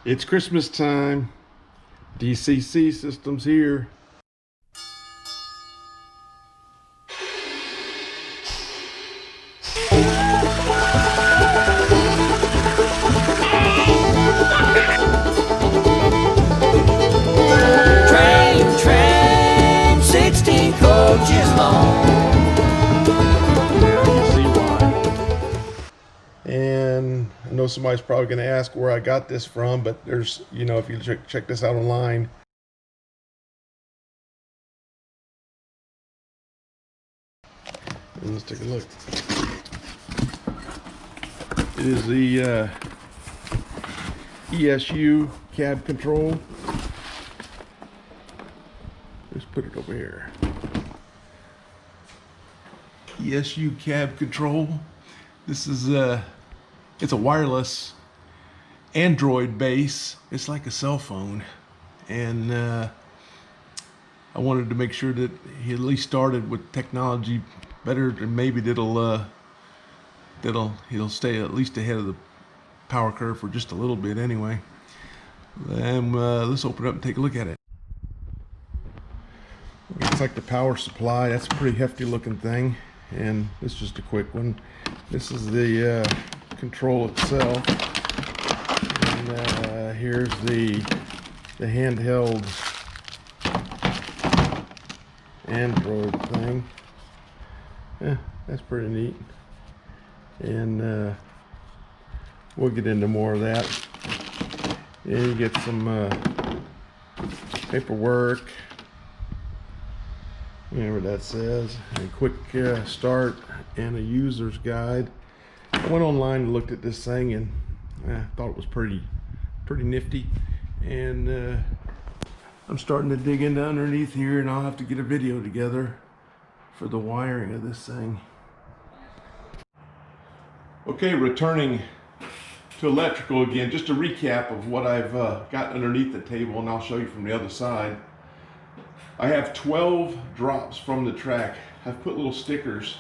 It's Christmas time. DCC systems here. Train, 16 coaches long. Now you see why. And I know somebody's probably going to ask where I got this from, but there's, if you check this out online. And let's take a look. It is the ESU cab control. Let's put it over here. ESU cab control. This is it's a wireless Android base. It's like a cell phone, and I wanted to make sure that he at least started with technology better, and maybe he'll stay at least ahead of the power curve for just a little bit anyway. And let's open it up and take a look at it. Looks like the power supply. That's a pretty hefty looking thing, and this is just a quick one. This is the control itself, and here's the handheld Android thing. Yeah, that's pretty neat, and we'll get into more of that. And you get some paperwork, whatever that says, a quick start and a user's guide. I went online and looked at this thing, and I thought it was pretty nifty, and I'm starting to dig into underneath here, and I'll have to get a video together for the wiring of this thing. Okay, returning to electrical again, just a recap of what I've got underneath the table, and I'll show you from the other side. I have 12 drops from the track. I've put little stickers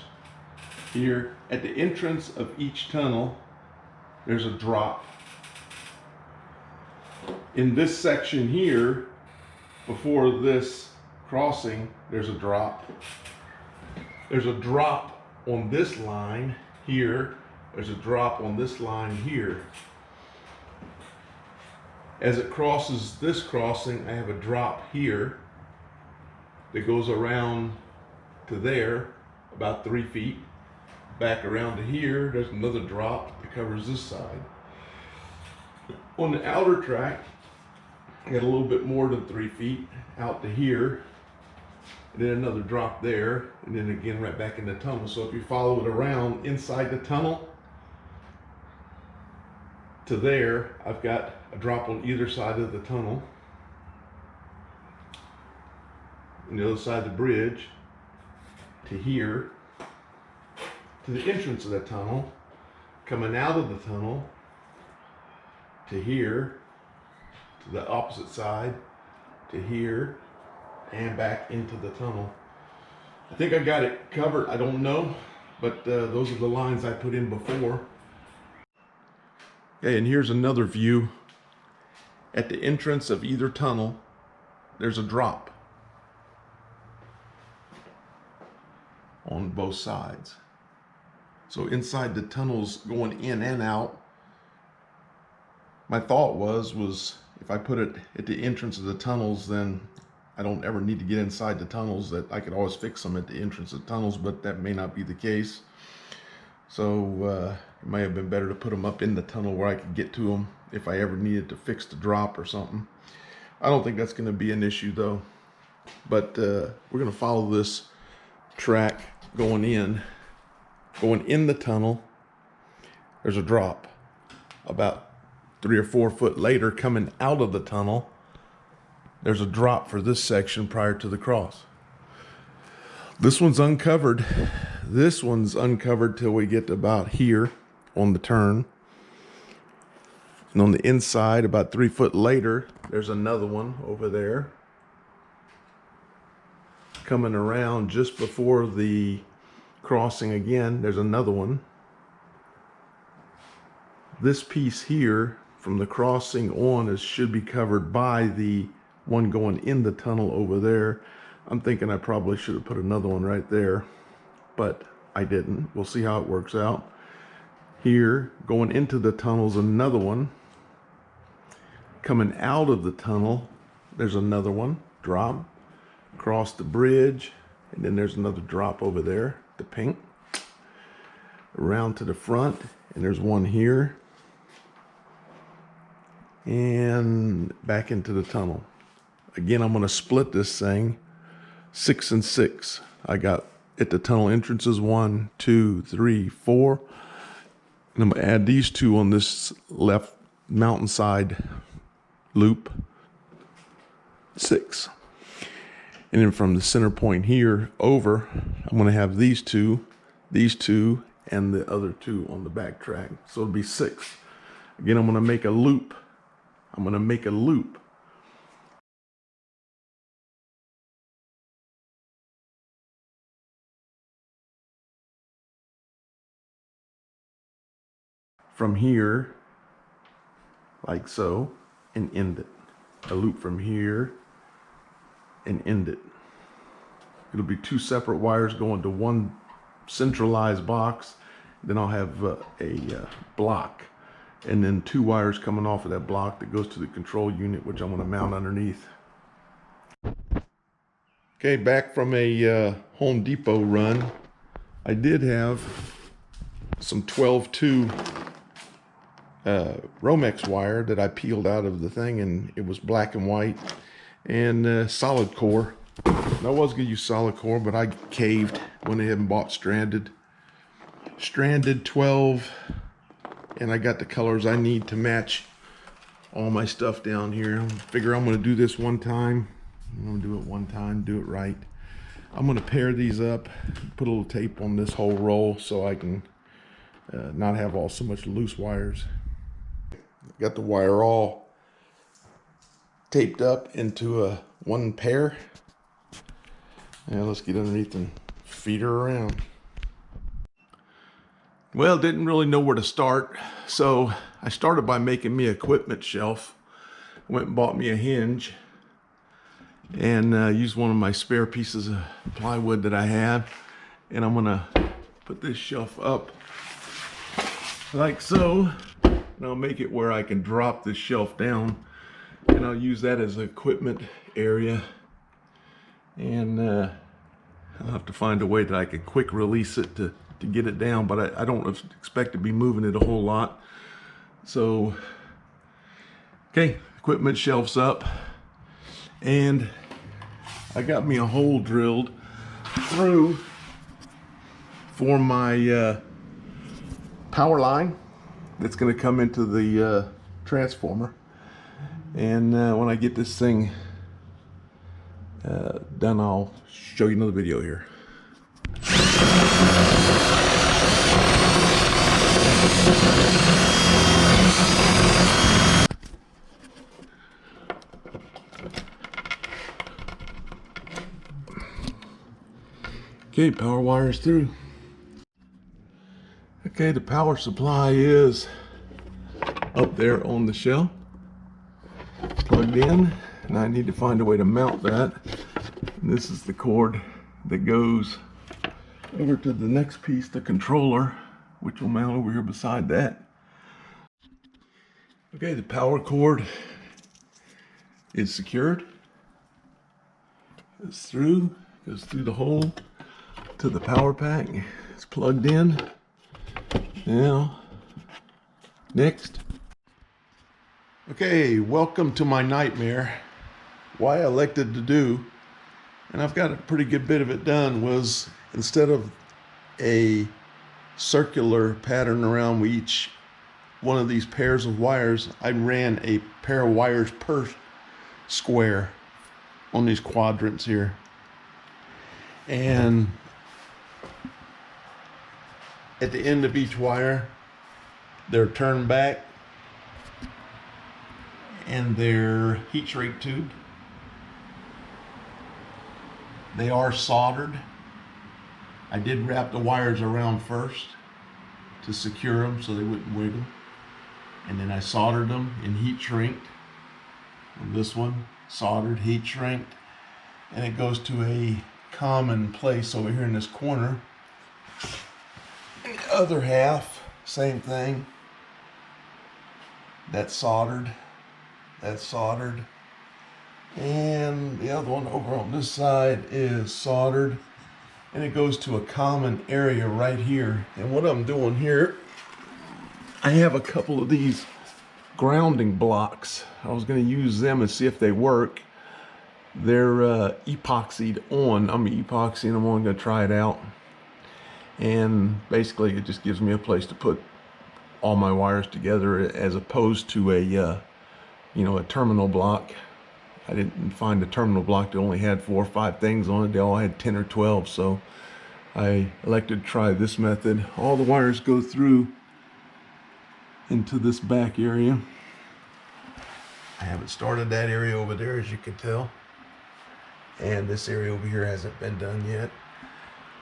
here at the entrance of each tunnel. There's a drop. In this section here, before this crossing, there's a drop. There's a drop on this line here. There's a drop on this line here. As it crosses this crossing, I have a drop here that goes around to there about 3 feet. Back around to here, there's another drop that covers this side. On the outer track, I got a little bit more than 3 feet out to here, and then another drop there, and then again right back in the tunnel. So if you follow it around inside the tunnel to there, I've got a drop on either side of the tunnel. On the other side of the bridge to here, to the entrance of the tunnel, coming out of the tunnel to here, to the opposite side, to here, and back into the tunnel. I think I got it covered. I don't know, but those are the lines I put in before. Okay, and here's another view. At the entrance of either tunnel, there's a drop on both sides. So inside the tunnels going in and out, my thought was if I put it at the entrance of the tunnels, then I don't ever need to get inside the tunnels, that I could always fix them at the entrance of the tunnels, but that may not be the case. So it might have been better to put them up in the tunnel where I could get to them if I ever needed to fix the drop or something. I don't think that's going to be an issue though, but we're going to follow this track going in the tunnel. There's a drop about 3 or 4 foot later. Coming out of the tunnel, there's a drop for this section prior to the cross. This one's uncovered. This one's uncovered till we get about here on the turn. And on the inside, about 3 foot later, there's another one over there. Coming around just before the crossing again, there's another one. This piece here from the crossing on is should be covered by the one going in the tunnel over there. I'm thinking I probably should have put another one right there, but I didn't. We'll see how it works out. Here, going into the tunnel's another one. Coming out of the tunnel, there's another one, drop, across the bridge, and then there's another drop over there, the pink. Around to the front, and there's one here. And back into the tunnel. Again, I'm gonna split this thing 6 and 6. I got at the tunnel entrances 1, 2, 3, 4. And I'm gonna add these 2 on this left mountainside loop, 6. And then from the center point here over, I'm gonna have these two, and the other 2 on the back track. So it'll be 6. Again, I'm gonna make a loop. From here, like so, and end it. A loop from here and end it. It'll be 2 separate wires going to one centralized box. Then I'll have a block, and then 2 wires coming off of that block that goes to the control unit, which I'm going to mount underneath. Okay, back from a Home Depot run. I did have some 12-2 Romex wire that I peeled out of the thing, and it was black and white and solid core. I was going to use solid core, but I caved, went ahead and bought stranded 12, and I got the colors I need to match all my stuff down here. I figure I'm going to do this one time. I'm going to do it one time, do it right. I'm going to pair these up, put a little tape on this whole roll so I can not have so much loose wires. Got the wire all taped up into one pair. Now let's get underneath and feed her around. Well, didn't really know where to start, so I started by making me an equipment shelf. Went and bought me a hinge and used one of my spare pieces of plywood that I had, and I'm gonna put this shelf up like so, and I'll make it where I can drop this shelf down, and I'll use that as an equipment area. And I'll have to find a way that I can quick release it to get it down, but I don't expect to be moving it a whole lot. So, okay, equipment shelves up, and I got me a hole drilled through for my power line that's going to come into the transformer. And when I get this thing done, I'll show you another video here. Okay, power wires through. Okay, the power supply is up there on the shelf, plugged in, and I need to find a way to mount that. And this is the cord that goes over to the next piece, the controller, which will mount over here beside that. Okay, the power cord is secured. Goes through the hole to the power pack. It's plugged in. Now, next. Okay, welcome to my nightmare. Why I elected to do, and I've got a pretty good bit of it done, was instead of a circular pattern around each one of these pairs of wires, I ran a pair of wires per square on these quadrants here. And at the end of each wire, they're turned back and they're heat shrink tubed. They are soldered. I did wrap the wires around first to secure them so they wouldn't wiggle. and then I soldered them and heat shrinked. And this one soldered, heat shrinked, and it goes to a common place over here in this corner. And the other half, same thing. That's soldered, and the other one over on this side is soldered, and it goes to a common area right here. And what I'm doing here, I have a couple of these grounding blocks. I was going to use them and see if they work. They're epoxied on. I'm epoxying them on. I'm going to try it out, and basically it just gives me a place to put all my wires together, as opposed to a a terminal block. I didn't find a terminal block that only had 4 or 5 things on it. They all had 10 or 12, so I elected to try this method. All the wires go through into this back area. I haven't started that area over there, as you can tell, and this area over here hasn't been done yet,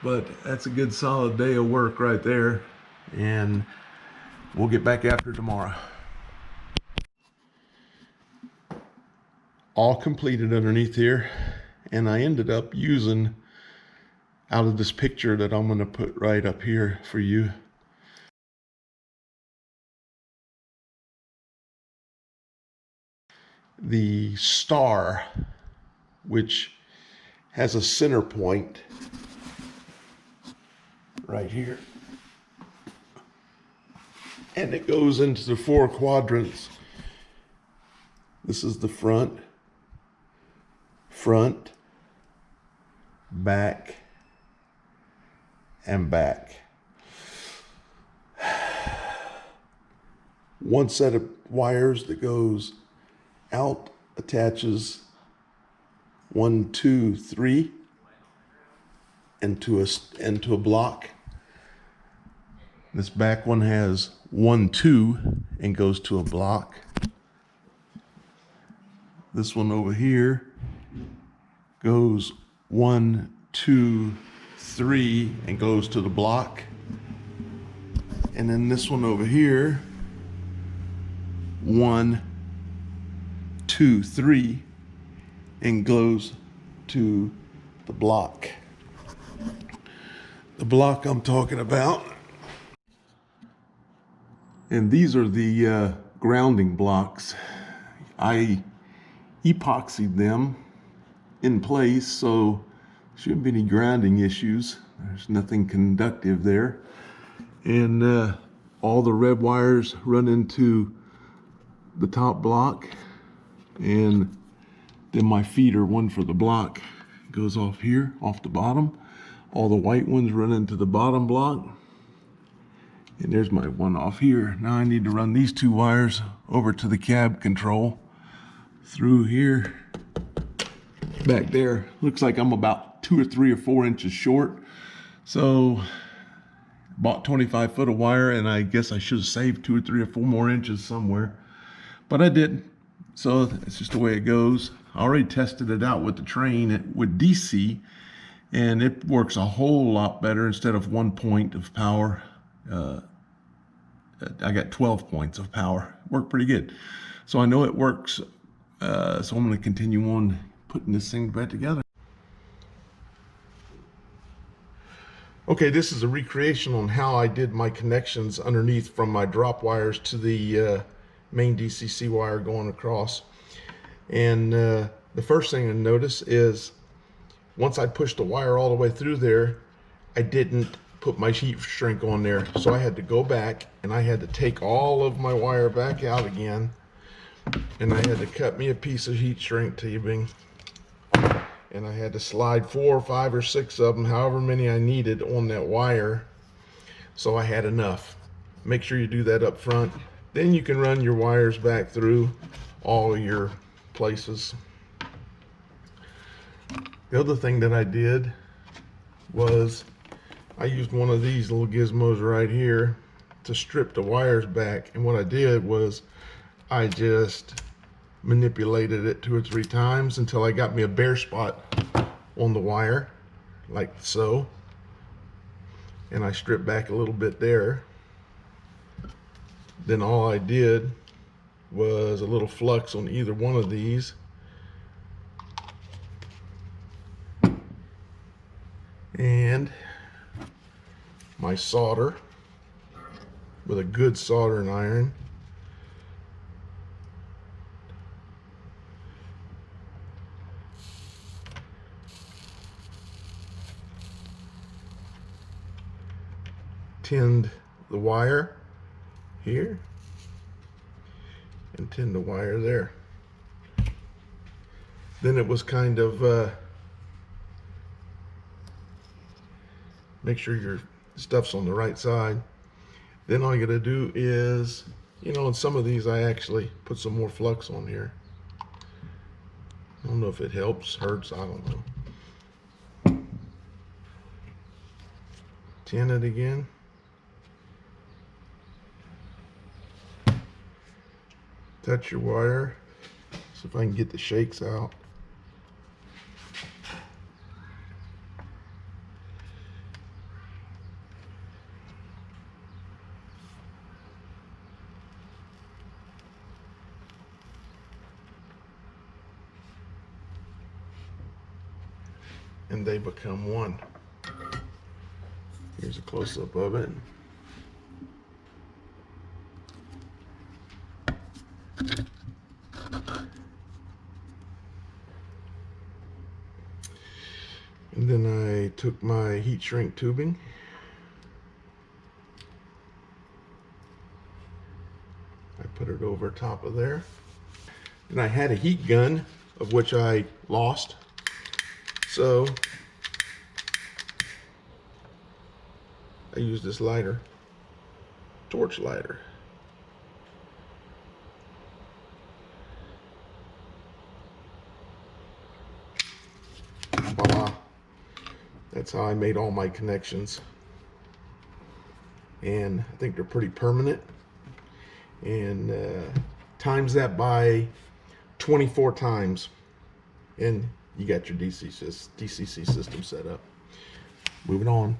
but that's a good solid day of work right there, and we'll get back after tomorrow. All completed underneath here, and I ended up using, out of this picture that I'm going to put right up here for you, the star, which has a center point right here, and it goes into the 4 quadrants. This is the front, back, and back. One set of wires that goes out attaches 1, 2, 3 into a block. This back one has 1, 2 and goes to a block. This one over here goes 1, 2, 3 and goes to the block. And then this one over here, 1, 2, 3 and goes to the block. The block I'm talking about. And these are the grounding blocks. I epoxied them in place, so shouldn't be any grounding issues. There's nothing conductive there. And all the red wires run into the top block, and then my feeder, one for the block, goes off here, off the bottom. All the white ones run into the bottom block, and there's my one off here. Now I need to run these 2 wires over to the cab control through here, back there. Looks like I'm about 2 or 3 or 4 inches short, so bought 25 foot of wire, and I guess I should have saved 2 or 3 or 4 more inches somewhere, but I didn't. So it's just the way it goes. I already tested it out with the train with DC, and it works a whole lot better. Instead of 1 point of power, I got 12 points of power. Worked pretty good. So I know it works. So I'm going to continue on putting this thing back together. Okay, this is a recreation on how I did my connections underneath from my drop wires to the main DCC wire going across. And the first thing to notice is once I pushed the wire all the way through there, I didn't put my heat shrink on there. So I had to go back and I had to take all of my wire back out again. And I had to cut me a piece of heat shrink tubing. And I had to slide 4 or 5 or 6 of them, however many I needed, on that wire. So I had enough. Make sure you do that up front. Then you can run your wires back through all your places. The other thing that I did was I used one of these little gizmos right here to strip the wires back. And what I did was I just manipulated it 2 or 3 times until I got me a bare spot on the wire, like so. And I stripped back a little bit there. Then all I did was a little flux on either one of these. And my solder with a good soldering iron. Tinned the wire here and tinned the wire there. Then it was kind of make sure your stuff's on the right side. Then all you gotta do is, you know, in some of these I actually put some more flux on here. I don't know if it helps, hurts, I don't know. Tin it again. Touch your wire. See if I can get the shakes out. And they become one. Here's a close-up of it. And then I took my heat shrink tubing. I put it over top of there. And I had a heat gun, of which I lost. So I used this lighter, torch lighter. Voila. That's how I made all my connections. And I think they're pretty permanent. And times that by 24 times. And you got your DCC system set up. Moving on.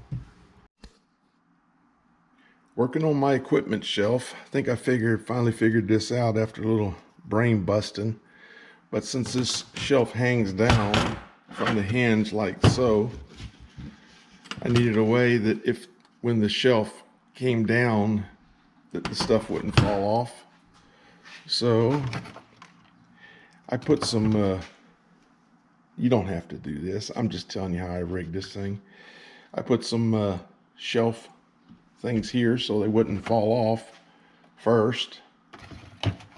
Working on my equipment shelf. I think I finally figured this out after a little brain busting. But since this shelf hangs down from the hinge like so, I needed a way that when the shelf came down, that the stuff wouldn't fall off. So I put some, you don't have to do this. I'm just telling you how I rigged this thing. I put some shelf things here so they wouldn't fall off first.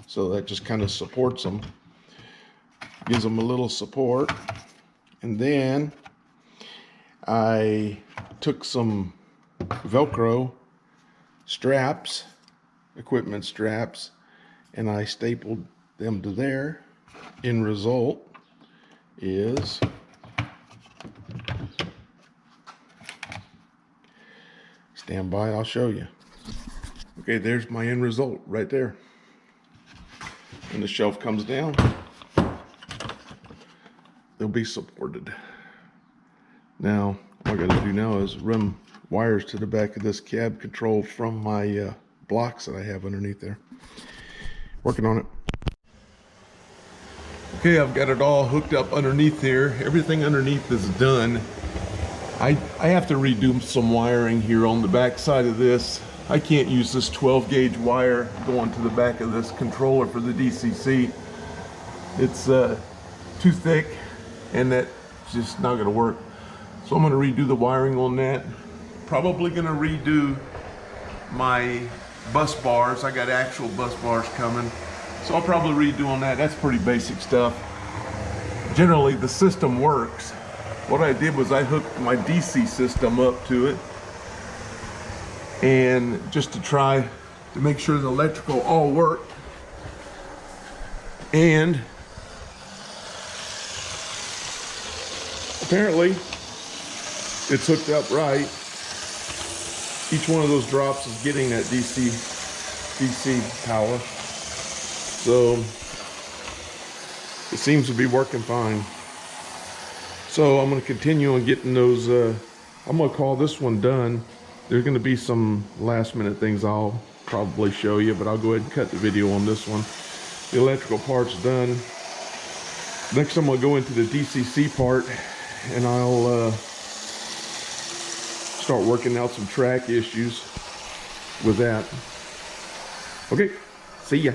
So that just kind of supports them. Gives them a little support. And then I took some Velcro straps, equipment straps, and I stapled them to there. End result is stand by, I'll show you. Okay, there's my end result right there. When the shelf comes down, they'll be supported. Now, all I gotta do now is run wires to the back of this cab control from my blocks that I have underneath there. Working on it. Okay, I've got it all hooked up underneath here. Everything underneath is done. I have to redo some wiring here on the back side of this. I can't use this 12 gauge wire going to the back of this controller for the DCC. It's too thick and that's just not gonna work. So I'm gonna redo the wiring on that. Probably gonna redo my bus bars. I got actual bus bars coming. So I'll probably redo on that. That's pretty basic stuff. Generally the system works. What I did was I hooked my DC system up to it, and just to try to make sure the electrical all worked. And apparently it's hooked up right. Each one of those drops is getting that DC power. So it seems to be working fine. So I'm going to continue on getting those, I'm going to call this one done. There's going to be some last minute things I'll probably show you, but I'll go ahead and cut the video on this one. The electrical part's done. Next I'm gonna go into the DCC part, and I'll start working out some track issues with that. Okay, see ya.